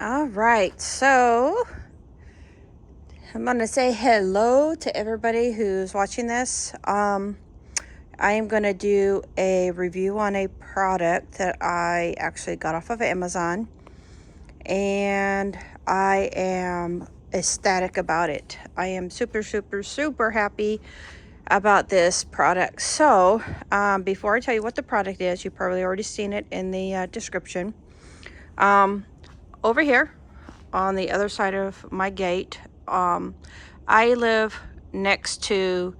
All right, so I'm going to say hello to everybody who's watching this. I am going to do a review on a product that I actually got off of Amazon, and I am ecstatic about it. I am super happy about this product. So before I tell you what the product is, you've probably already seen it in the description. Over here on the other side of my gate, I live next to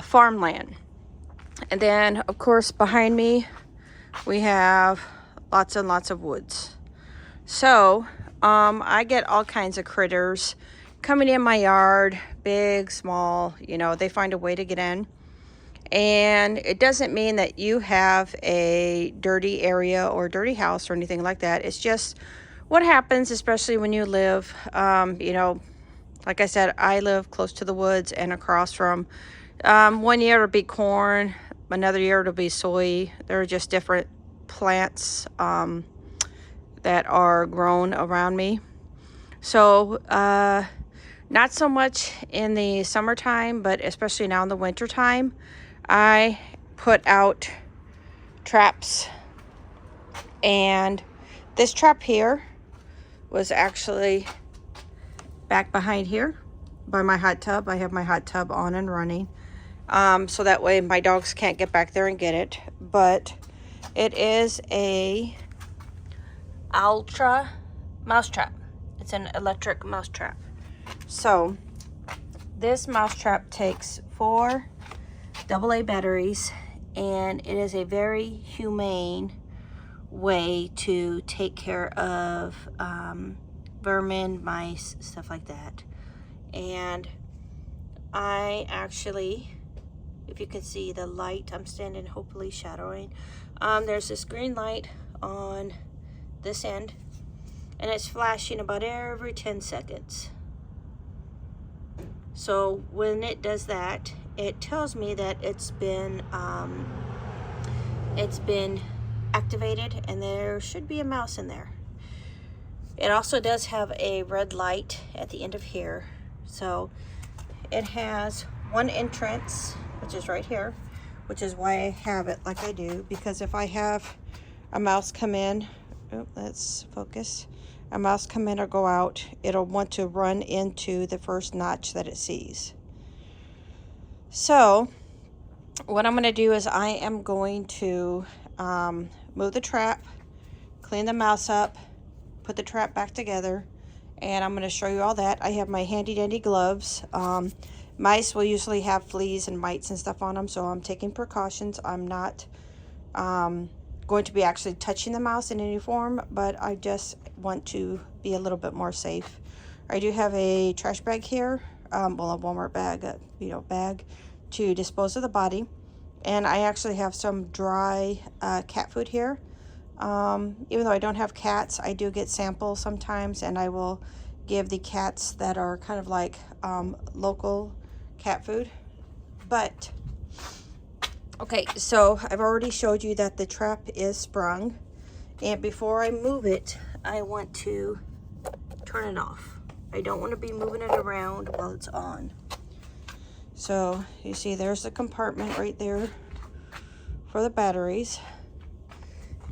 farmland, and then of course behind me we have lots and lots of woods. So I get all kinds of critters coming in my yard, big, small, they find a way to get in. And it doesn't mean that you have a dirty area or dirty house or anything like that. It's just what happens, especially when you live, like I said, I live close to the woods and across from, one year it'll be corn, another year it'll be soy. There are just different plants that are grown around me. So not so much in the summertime, but especially now in the winter time, I put out traps. And this trap here was actually back behind here by my hot tub. I have my hot tub on and running, so that way my dogs can't get back there and get it. But it is a OWLTRA mouse trap. It's an electric mouse trap. So this mouse trap takes 4 AA batteries, and it is a very humane way to take care of vermin, mice, stuff like that. And I actually, if you can see the light, I'm standing hopefully shadowing, there's this green light on this end, and it's flashing about every 10 seconds. So when it does that, it tells me that it's been activated, and there should be a mouse in there. It also does have a red light at the end of here. So it has one entrance, which is right here, which is why I have it like I do, because if I have a mouse come in, let's focus, a mouse come in or go out, it'll want to run into the first notch that it sees. So what I'm going to do is I am going to move the trap, clean the mouse up, put the trap back together, and I'm going to show you all that. I have my handy dandy gloves. Mice will usually have fleas and mites and stuff on them, so I'm taking precautions. I'm not going to be actually touching the mouse in any form, but I just want to be a little bit more safe. I do have a trash bag here, well, a Walmart bag, bag to dispose of the body. And I actually have some dry cat food here. Even though I don't have cats, I do get samples sometimes, and I will give the cats that are kind of like local cat food. But okay, so I've already showed you that the trap is sprung, and before I move it, I want to turn it off. I don't want to be moving it around while it's on. So you see there's the compartment right there for the batteries.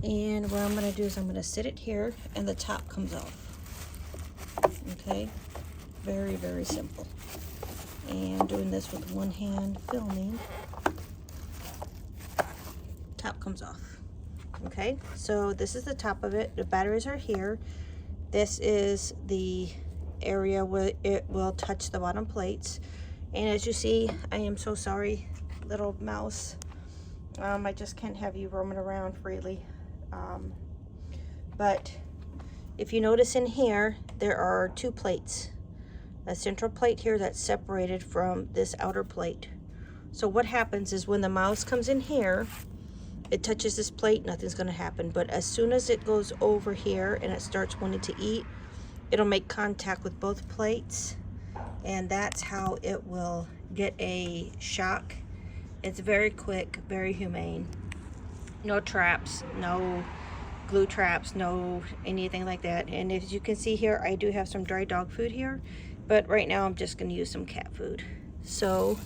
And what I'm going to do is I'm going to sit it here, and the top comes off. Okay, very simple. And doing this with one hand, filming, top comes off. Okay, so this is the top of it. The batteries are here. This is the area where it will touch the bottom plates. And as you see, I am so sorry, little mouse. I just can't have you roaming around freely. But if you notice in here, there are 2 plates. A central plate here that's separated from this outer plate. So what happens is when the mouse comes in here, it touches this plate, nothing's going to happen. But as soon as it goes over here and it starts wanting to eat, it'll make contact with both plates, and that's how it will get a shock. It's very quick, very humane. No traps, no glue traps, no anything like that. And as you can see here, I do have some dry dog food here, but right now I'm just going to use some cat food. So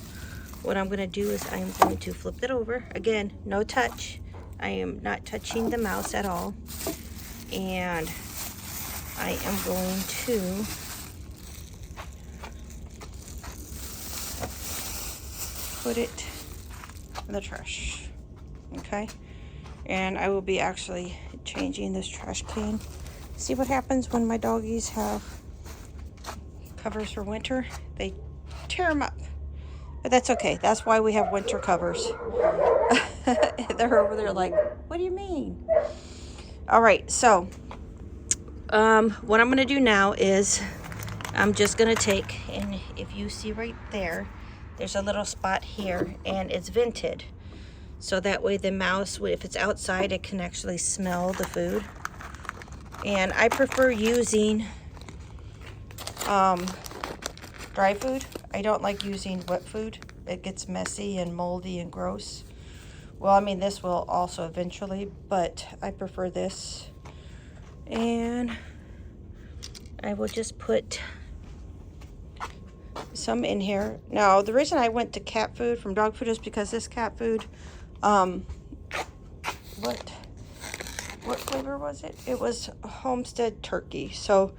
what I'm going to do is I'm going to flip it over. Again, no touch. I am not touching the mouse at all. And I am going to put it in the trash. Okay? And I will be actually changing this trash can. See what happens when my doggies have covers for winter? They tear them up. But that's okay. That's why we have winter covers. They're over there like, what do you mean? All right, so what I'm going to do now is I'm just going to take, and if you see right there, there's a little spot here, and it's vented. So that way the mouse, if it's outside, it can actually smell the food. And I prefer using dry food. I don't like using wet food. It gets messy and moldy and gross. Well, I mean, this will also eventually, but I prefer this. And I will just put some in here. Now, the reason I went to cat food from dog food is because this cat food, what flavor was it? It was homestead turkey. So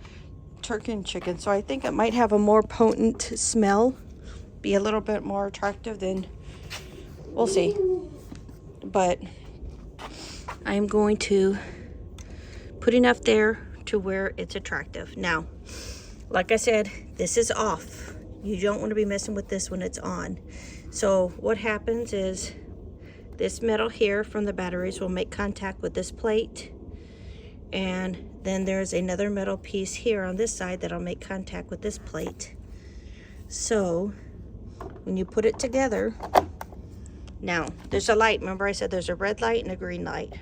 turkey and chicken. So I think it might have a more potent smell, be a little bit more attractive than, we'll see. But I'm going to put enough there to where it's attractive. Now, like I said, this is off. You don't want to be messing with this when it's on. So what happens is this metal here from the batteries will make contact with this plate, and then there's another metal piece here on this side that'll make contact with this plate. So when you put it together, now there's a light. Remember I said there's a red light and a green light.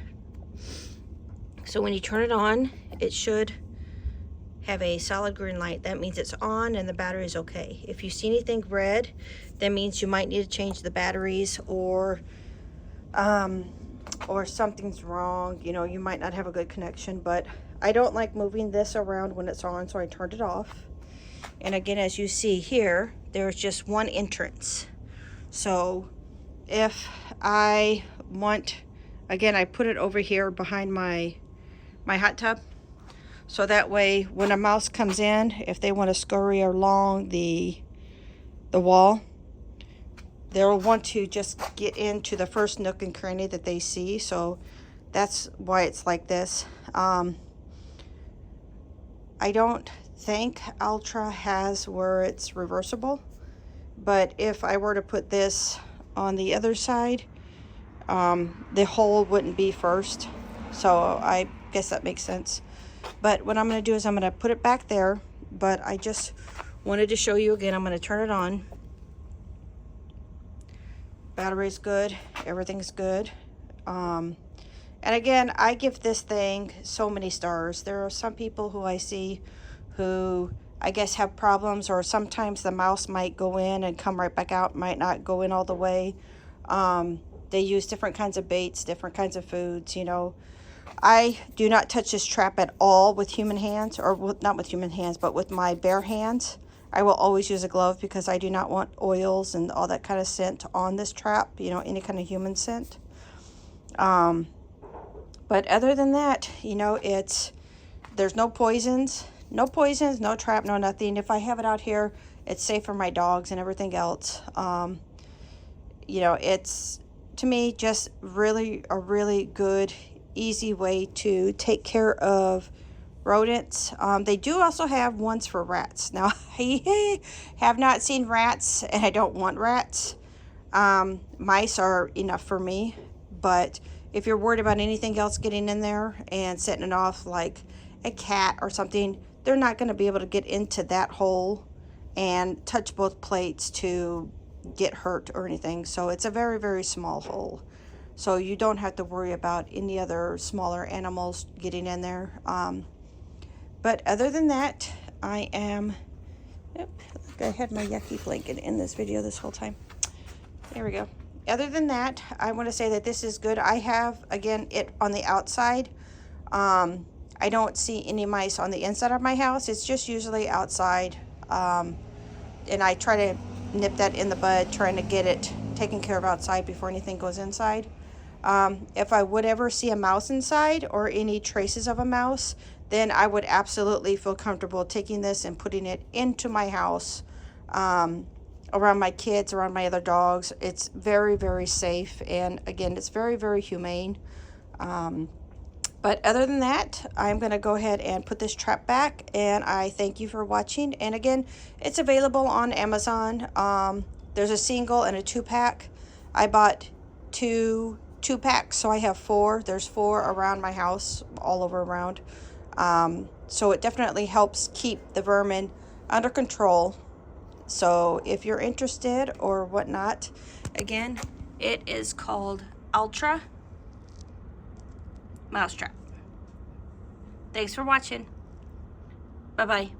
So when you turn it on, it should have a solid green light. That means it's on and the battery is okay. If you see anything red, that means you might need to change the batteries, or something's wrong. You know, you might not have a good connection. But I don't like moving this around when it's on, so I turned it off. And again, as you see here, there's just one entrance. So if I want, again, I put it over here behind my hot tub. So that way, when a mouse comes in, if they want to scurry along the wall, they'll want to just get into the first nook and cranny that they see. So that's why it's like this. I don't think OWLTRA has where it's reversible, but if I were to put this on the other side, the hole wouldn't be first. So I guess that makes sense. But what I'm going to do is I'm going to put it back there, but I just wanted to show you again. I'm going to turn it on. Battery's good, everything's good. And again, I give this thing so many stars. There are some people who I see who I guess have problems, or sometimes the mouse might go in and come right back out, might not go in all the way. They use different kinds of baits, different kinds of foods, you know. I do not touch this trap at all with human hands, or not with human hands, but with my bare hands. I will always use a glove because I do not want oils and all that kind of scent on this trap, you know, any kind of human scent. But other than that, you know, there's no poisons, no trap, no nothing. If I have it out here, it's safe for my dogs and everything else. You know, it's, to me, just really a really good, easy way to take care of rodents. They do also have ones for rats. Now, I have not seen rats, and I don't want rats. Mice are enough for me, but if you're worried about anything else getting in there and setting it off, like a cat or something, they're not going to be able to get into that hole and touch both plates to get hurt or anything. So it's a very, very small hole. So you don't have to worry about any other smaller animals getting in there. But other than that, I am, look, I had my yucky blanket in this video this whole time. There we go. Other than that, I want to say that this is good. I have, again, it on the outside. I don't see any mice on the inside of my house. It's just usually outside. And I try to nip that in the bud, trying to get it taken care of outside before anything goes inside. If I would ever see a mouse inside or any traces of a mouse, then I would absolutely feel comfortable taking this and putting it into my house, around my kids, around my other dogs. It's very, very safe, and again, it's very, very humane. But other than that, I'm going to go ahead and put this trap back, and I thank you for watching. And again, it's available on Amazon. There's a single and a 2-pack. I bought two 2-packs, so I have 4. There's 4 around my house, all over around. So it definitely helps keep the vermin under control. So if you're interested or whatnot, again, it is called OWLTRA Mousetrap. Thanks for watching. Bye-bye.